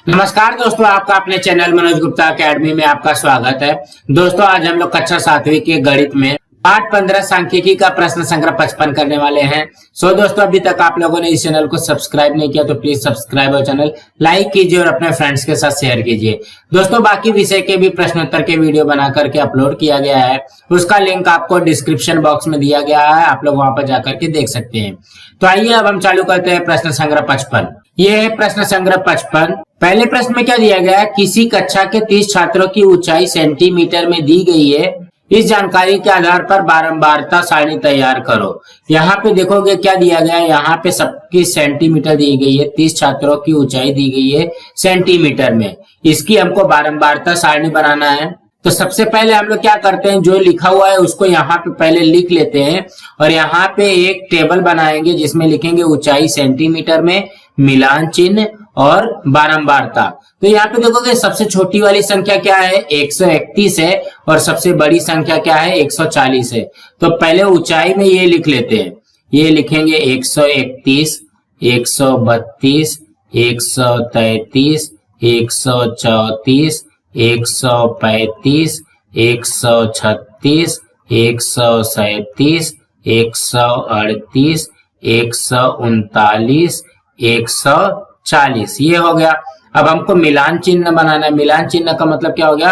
नमस्कार दोस्तों, आपका अपने चैनल मनोज गुप्ता अकेडमी में आपका स्वागत है। दोस्तों, आज हम लोग कक्षा 7वीं के गणित में पाठ 15 सांख्यिकी का प्रश्न संग्रह 55 करने वाले हैं। दोस्तों, अभी तक आप लोगों ने इस चैनल को सब्सक्राइब नहीं किया तो प्लीज सब्सक्राइब और चैनल लाइक कीजिए और अपने फ्रेंड्स के साथ शेयर कीजिए। दोस्तों, बाकी विषय के भी प्रश्नोत्तर के वीडियो बना करके अपलोड किया गया है, उसका लिंक आपको डिस्क्रिप्शन बॉक्स में दिया गया है, आप लोग वहां पर जाकर के देख सकते हैं। तो आइए अब हम चालू करते हैं प्रश्न संग्रह 55। ये है प्रश्न संग्रह 55। पहले प्रश्न में क्या दिया गया है, किसी कक्षा के 30 छात्रों की ऊंचाई सेंटीमीटर में दी गई है, इस जानकारी के आधार पर बारंबारता सारणी तैयार करो। यहाँ पे देखोगे क्या दिया गया है, यहाँ पे सबकी सेंटीमीटर दी गई है, 30 छात्रों की ऊंचाई दी गई है सेंटीमीटर में, इसकी हमको बारंबारता सारणी बनाना है। तो सबसे पहले हम लोग क्या करते हैं, जो लिखा हुआ है उसको यहाँ पे पहले लिख लेते हैं और यहाँ पे एक टेबल बनाएंगे जिसमें लिखेंगे ऊंचाई सेंटीमीटर में, मिलान चिन्ह और बारंबारता। तो यहाँ पे देखोगे सबसे छोटी वाली संख्या क्या है, 131 है, और सबसे बड़ी संख्या क्या है, 140 है। तो पहले ऊंचाई में ये लिख लेते हैं, ये लिखेंगे 131, 132, 133, 134, 135, 136, 137, 138, 139, 140, ये हो गया। अब हमको मिलान चिन्ह बनाना है। मिलान चिन्ह का मतलब क्या हो गया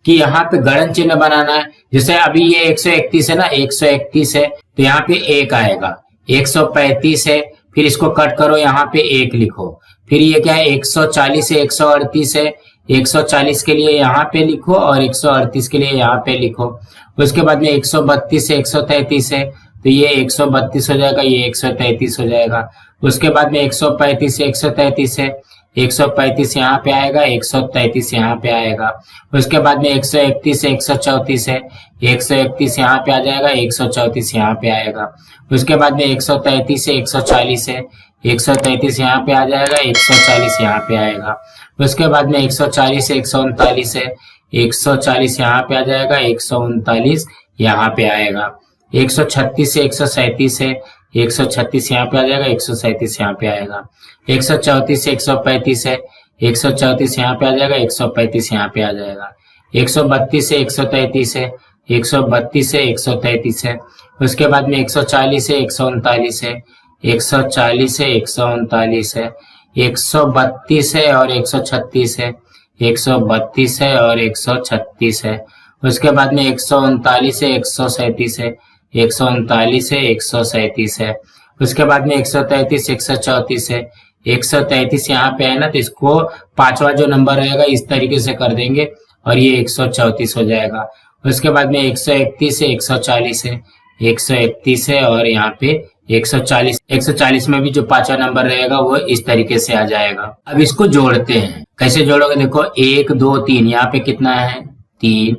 कि यहाँ पे गणन चिन्ह बनाना है। जैसे अभी ये 131 है ना, 131 है तो यहाँ पे 1 आएगा। 135 है, फिर इसको कट करो, यहाँ पे 1 लिखो। फिर ये क्या है, 140 है, 138 है, 140 के लिए यहाँ पे लिखो और 138 के लिए यहाँ पे लिखो। उसके बाद में 132 है, 133 है, तो ये 132 हो जाएगा, ये 133 हो जाएगा। उसके बाद में 135 है, 133 है, 135 यहाँ पे आएगा, 133 यहाँ पे आएगा। उसके बाद में 131 है, 134 है, 131 यहाँ पे आ जाएगा, 134 यहाँ पे आएगा। उसके बाद में 133 है, 140 है, 133 यहाँ पे आ जाएगा, 140 यहाँ पे आएगा। उसके बाद में 140 है, 139 है, 140 यहाँ पे आ जाएगा, 139 यहाँ पे आएगा। 136 है, 137 है, 136 यहाँ पे आ जाएगा, 137 यहाँ पे आएगा। 134 है, 135 है, 134 यहाँ पे आ जाएगा, 135 यहाँ पे आ जाएगा। 132 है, 133 है, 132 है, 133 है। उसके बाद में 140 है, 139 है, 140 है, 139 है, 132 है और 136 है, 132 है और 136 है। उसके बाद में 139 है, 137 है, 139 है, 137 है। उसके बाद में 133, 134 है, 133 यहाँ पे है ना, तो इसको पांचवा जो नंबर रहेगा इस तरीके से कर देंगे और ये 134 हो जाएगा। उसके बाद में 131 है, 140 है, 131 है और यहाँ पे 140, 140 में भी जो पांचवा नंबर रहेगा वो इस तरीके से आ जाएगा। अब इसको जोड़ते हैं, कैसे जोड़ोगे, देखो 1 2 3, यहाँ पे कितना है, 3,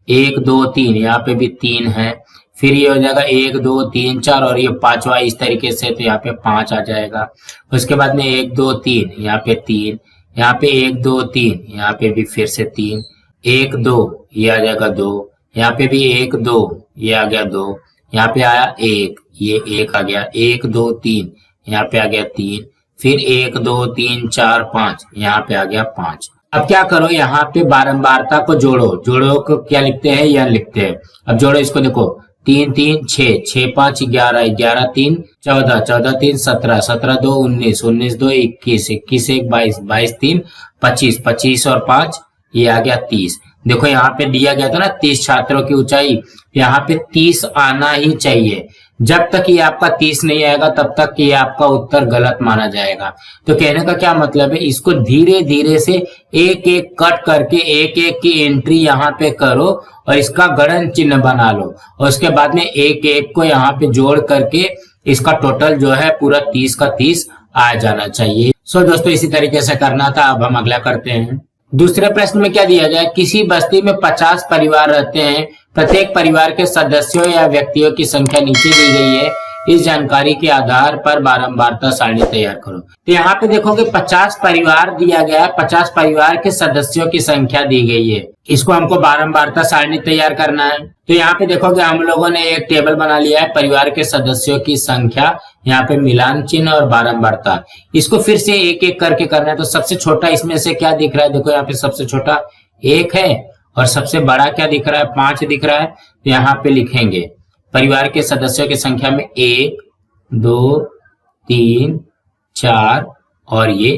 1 2 3, यहाँ पे भी 3 है। फिर ये हो जाएगा 1 2 3 4 और ये पांचवा इस तरीके से, तो यहाँ पे 5 आ जाएगा। उसके बाद में 1 2 3, यहाँ पे 3, यहाँ पे 1 2 3, यहाँ पे भी फिर से 3, 1 2, ये आ जाएगा 2, यहाँ पे भी 1 2, ये आ गया 2, यहाँ पे आया 1, ये 1 आ गया, 1 2 3, यहाँ पे आ गया 3, फिर 1 2 3 4 5, यहाँ पे आ गया 5। अब क्या करो, यहाँ पे बारंबारता को जोड़ो। जोड़ो को क्या लिखते हैं, यह लिखते हैं। अब जोड़ो इसको, देखो 3 3 6, 6 5 11, 11 3 14, 14 3 17, 17 2 19, 19 2 21, 21 1 22, 22 3 25, 25 और 5 ये आ गया 30। देखो यहाँ पे दिया गया था ना 30 छात्रों की ऊंचाई, यहाँ पे 30 आना ही चाहिए। जब तक ये आपका 30 नहीं आएगा तब तक ये आपका उत्तर गलत माना जाएगा। तो कहने का क्या मतलब है, इसको धीरे धीरे से एक एक कट करके एक एक की एंट्री यहाँ पे करो और इसका गणन चिन्ह बना लो और उसके बाद में एक एक को यहाँ पे जोड़ करके इसका टोटल जो है पूरा 30 का 30 आ जाना चाहिए। दोस्तों, इसी तरीके से करना था। अब हम अगला करते हैं। दूसरे प्रश्न में क्या दिया गया है, किसी बस्ती में 50 परिवार रहते हैं, प्रत्येक परिवार के सदस्यों या व्यक्तियों की संख्या नीचे दी गई है, इस जानकारी के आधार पर बारंबारता सारणी तैयार करो। तो यहाँ पे देखोगे 50 परिवार दिया गया है, 50 परिवार के सदस्यों की संख्या दी गई है, इसको हमको बारंबारता सारणी तैयार करना है। तो यहाँ पे देखोगे हम लोगों ने एक टेबल बना लिया है, परिवार के सदस्यों की संख्या यहाँ पे मिलान चिन्ह और बारंबारता। इसको फिर से एक एक करके करना है। तो सबसे छोटा इसमें से क्या दिख रहा है, देखो यहाँ पे सबसे छोटा 1 है और सबसे बड़ा क्या दिख रहा है, 5 दिख रहा है। तो यहाँ पे लिखेंगे परिवार के सदस्यों की संख्या में 1 2 3 4 और ये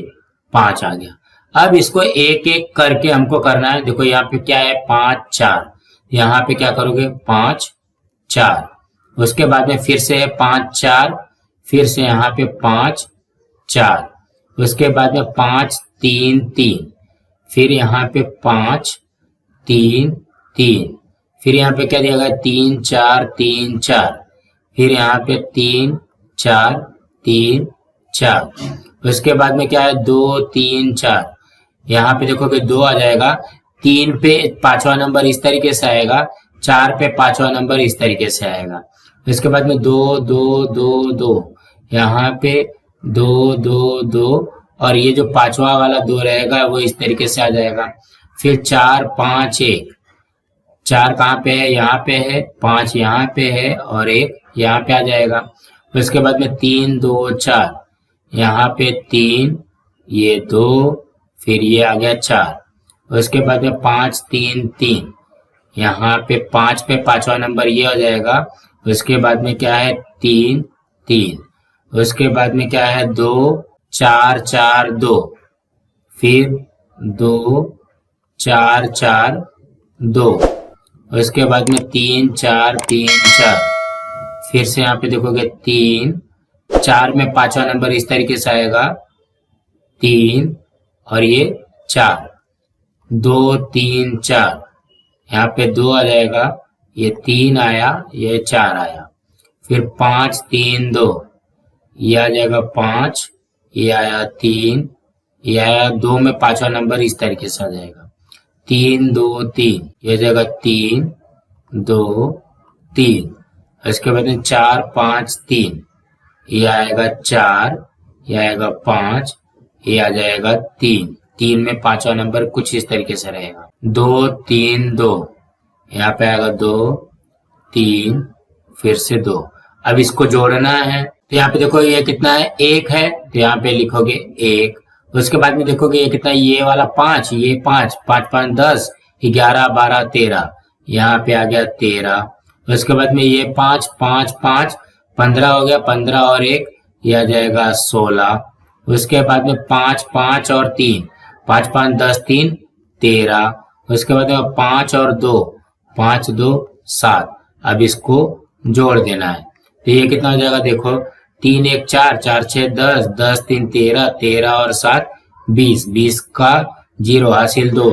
5 आ गया। अब इसको एक एक करके हमको करना है। देखो यहाँ पे क्या है, 5 4, यहाँ पे क्या करोगे 5 4, उसके बाद में फिर से है 5 4, फिर से यहाँ पे 5 4, उसके बाद में 5 3 3, फिर यहाँ पे 5 3 3, फिर यहाँ पे क्या दिया गया 3 4 3 4, फिर यहाँ पे 3 4 3 4, उसके बाद में क्या है 2 3 4, यहाँ पे देखोगे 2 आ जाएगा, 3 पे 5वां नंबर इस तरीके से आएगा, 4 पे 5वां नंबर इस तरीके से आएगा। इसके बाद में 2 2 2 2, यहाँ पे 2 2 2 और ये जो 5वां वाला 2 रहेगा वो इस तरीके से आ जाएगा। फिर 4 5 1, 4 कहाँ पे है, यहाँ पे है, 5 यहाँ पे है और 1 यहाँ पे आ जाएगा। उसके बाद में 3 2 4, यहाँ पे 3, ये 2, फिर ये आ गया 4। उसके बाद में 5 3 3, यहाँ पे 5 पे 5वां नंबर ये हो जाएगा। उसके बाद में क्या है 3 3, उसके बाद में क्या है 2 4 4 2, फिर 2 4 4 2, उसके बाद में 3 4 3 4, फिर से यहाँ पे देखोगे 3 4 में 5वां नंबर इस तरीके से आएगा, 3 और ये 4, 2 3 4, यहाँ पे 2 आ जाएगा, ये 3 आया, ये 4 आया। फिर 5 3 2, ये आ जाएगा 5, ये आया 3, ये आया 2 में 5वां नंबर इस तरीके से आ जाएगा, 3 2 3, ये जाएगा 3 2 3। इसके बाद में 4 5 3, ये आएगा 4, ये आएगा 5, ये आ जाएगा 3, 3 में 5वां नंबर कुछ इस तरीके से रहेगा, 2 3 2, यहाँ पे आएगा 2 3, फिर से 2। अब इसको जोड़ना है तो यहाँ पे देखो ये कितना है, 1 है, तो यहाँ पे लिखोगे 1। उसके बाद में देखोगे ये कितना है, ये वाला 5, ये 5 5 5 10 11 12 13, यहाँ पे आ गया 13। उसके बाद में ये 5 5 5 15 हो गया, 15 और 1 ये आ जाएगा 16। उसके बाद में 5 5 और 3, 5 5 10 3 13। उसके बाद में 5 और 2, 5 2 7। अब इसको जोड़ देना है तो ये कितना हो जाएगा, देखो 3 1 4 4 6 10 10 3 13 13 और 7 20, 20 का 0 हासिल 2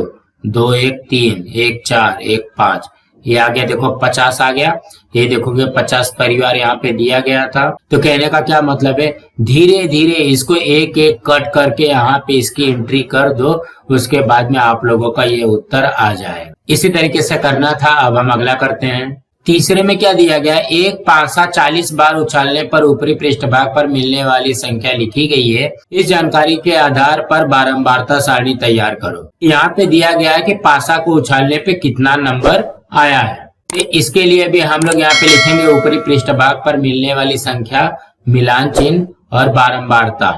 2 1 3 1 4 1 5, ये आ गया देखो 50 आ गया। ये देखोगे 50 परिवार यहाँ पे दिया गया था। तो कहने का क्या मतलब है, धीरे धीरे इसको एक एक कट करके यहाँ पे इसकी एंट्री कर दो, उसके बाद में आप लोगों का ये उत्तर आ जाएगा। इसी तरीके से करना था। अब हम अगला करते हैं। तीसरे में क्या दिया गया, एक पासा 40 बार उछालने पर ऊपरी पृष्ठभाग पर मिलने वाली संख्या लिखी गई है। इस जानकारी के आधार पर बारंबारता सारणी तैयार करो। यहाँ पे दिया गया है कि पासा को उछालने पे कितना नंबर आया है। तो इसके लिए भी हम लोग यहाँ पे लिखेंगे ऊपरी पृष्ठभाग पर मिलने वाली संख्या, मिलान चिन्ह और बारंबारता।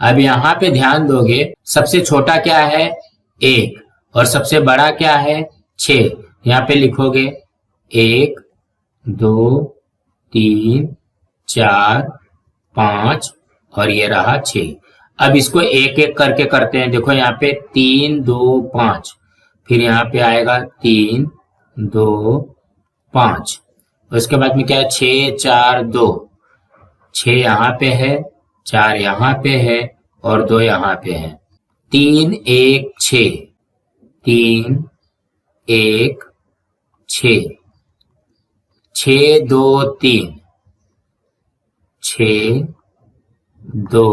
अब यहाँ पे ध्यान दोगे, सबसे छोटा क्या है 1 और सबसे बड़ा क्या है 6। यहाँ पे लिखोगे 1 2 3 4 5 और ये रहा 6। अब इसको एक एक करके करते हैं। देखो यहाँ पे 3 2 5, फिर यहाँ पे आएगा 3 2 5। उसके बाद में क्या है 6 4 2, 6 यहाँ पे है, 4 यहाँ पे है और 2 यहाँ पे है। 3 1 6, 3 1 6, 6 2 3, 6 2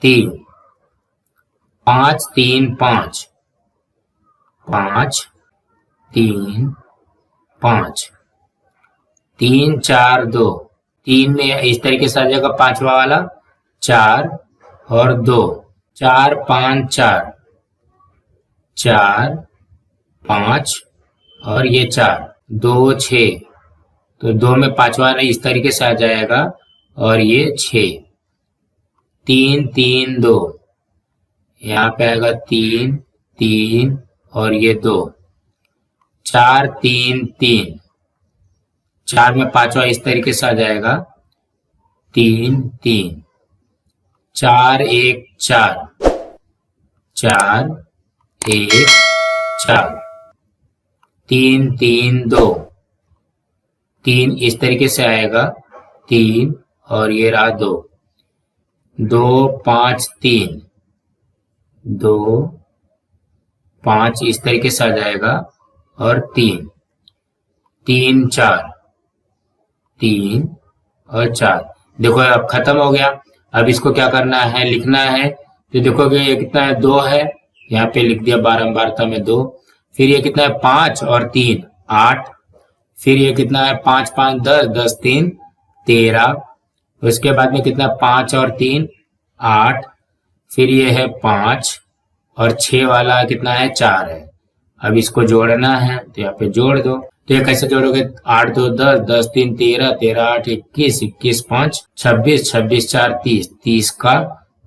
3, 5 3 5, 5 3 5, 3 4 2, 3 में इस तरीके से आ जाएगा पांचवा वाला 4 और 2, 4 5 4, 4 5 और ये 4 2 6, तो 2 में पांचवा इस तरीके से आ जाएगा और ये 6, 3 3 2, यहाँ पे आएगा 3 3 और ये 2, 4 3 3, 4 में पांचवा इस तरीके से आ जाएगा 3 3, 4 1 4, 4 1 4, 3 3 2, 3 इस तरीके से आएगा 3 और ये रहा 2, 2 5 3, 2 5 इस तरीके से आ जाएगा और 3 3 4, 3 और 4। देखो अब खत्म हो गया। अब इसको क्या करना है, लिखना है। तो देखोगे ये कितना है, 2 है, यहाँ पे लिख दिया बारंबारता में 2। फिर ये कितना है, 5 और 3 8। फिर ये कितना है, 5 5 10, 10 3 13। उसके बाद में कितना, 5 और 3 8। फिर ये है 5 और 6 वाला कितना है, 4 है। अब इसको जोड़ना है तो यहाँ पे जोड़ दो। तो ये कैसे जोड़ोगे, 8 2 10, 10 3 13, 13 8 21, 21 5 26, 26 4 30, 30 का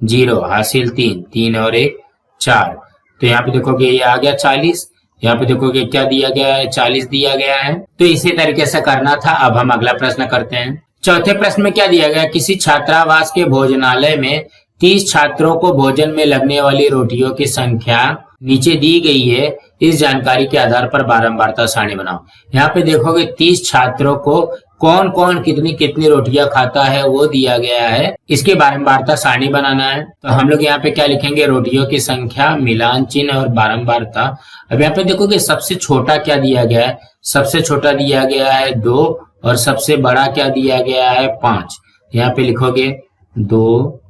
0 हासिल 3, 3 और 1 4। तो यहाँ पे देखोगे ये आ गया 40। यहाँ पे देखोगे क्या दिया गया है, 40 दिया गया है। तो इसी तरीके से करना था। अब हम अगला प्रश्न करते हैं। चौथे प्रश्न में क्या दिया गया, किसी छात्रावास के भोजनालय में 30 छात्रों को भोजन में लगने वाली रोटियों की संख्या नीचे दी गई है। इस जानकारी के आधार पर बारंबारता सारणी बनाओ। यहाँ पे देखोगे 30 छात्रों को कौन कौन कितनी कितनी रोटियां खाता है वो दिया गया है। इसकी बारंबारता सारणी बनाना है। तो हम लोग यहाँ पे क्या लिखेंगे, रोटियों की संख्या, मिलान चिन्ह और बारंबारता। अब यहाँ पे देखोगे सबसे छोटा क्या दिया गया है, सबसे छोटा दिया गया है 2 और सबसे बड़ा क्या दिया गया है 5। यहाँ पे लिखोगे 2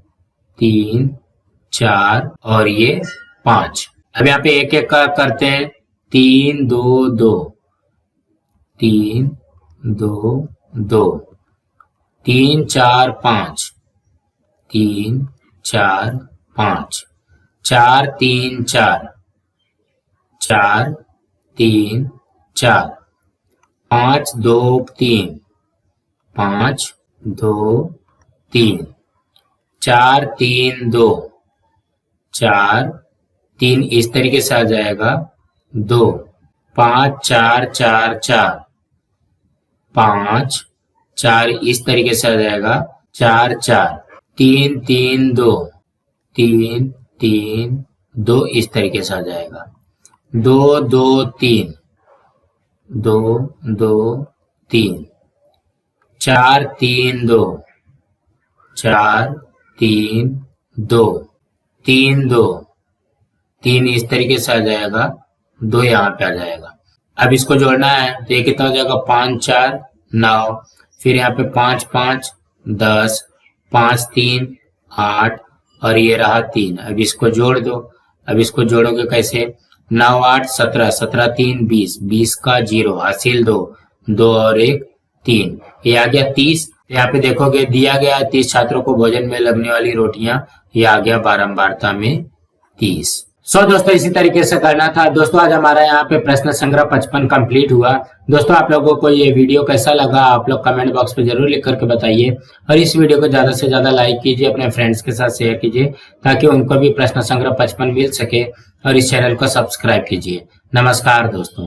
3 4 और ये 5। अब यहाँ पे एक एक करते हैं। 3 2 2, 3 2 2, 3 4 5, 3 4 5, 4 3 4, 4 3 4, 5 2 3, 5 2 3, 4 3 2, 4 3 इस तरीके से आ जाएगा 2, 5 4 4 4, 5 4 इस तरीके से आ जाएगा 4 4, 3 3 2, 3 3 2 इस तरीके से आ जाएगा 2 2 3, 2 2 3, 4 3 2, 4 3 2, 3 2, 3 इस तरीके से आ जाएगा 2 यहाँ पे आ जाएगा। अब इसको जोड़ना है तो ये कितना हो जाएगा, 5 4 9, फिर यहाँ पे 5 5 10, 5 3 8 और ये रहा 3। अब इसको जोड़ दो। अब इसको जोड़ोगे कैसे, 9 8 17, 17 3 20, 20 का 0 हासिल 2, 2 और 1 3, ये आ गया 30। यहाँ पे देखोगे दिया गया 30 छात्रों को भोजन में लगने वाली रोटियां, ये आ गया बारंबारता में 30। दोस्तों इसी तरीके से करना था। दोस्तों आज हमारा यहाँ पे प्रश्न संग्रह 55 कंप्लीट हुआ। दोस्तों आप लोगों को ये वीडियो कैसा लगा आप लोग कमेंट बॉक्स पे जरूर लिख करके बताइए, और इस वीडियो को ज्यादा से ज्यादा लाइक कीजिए, अपने फ्रेंड्स के साथ शेयर कीजिए ताकि उनको भी प्रश्न संग्रह 55 मिल सके, और इस चैनल को सब्सक्राइब कीजिए। नमस्कार दोस्तों।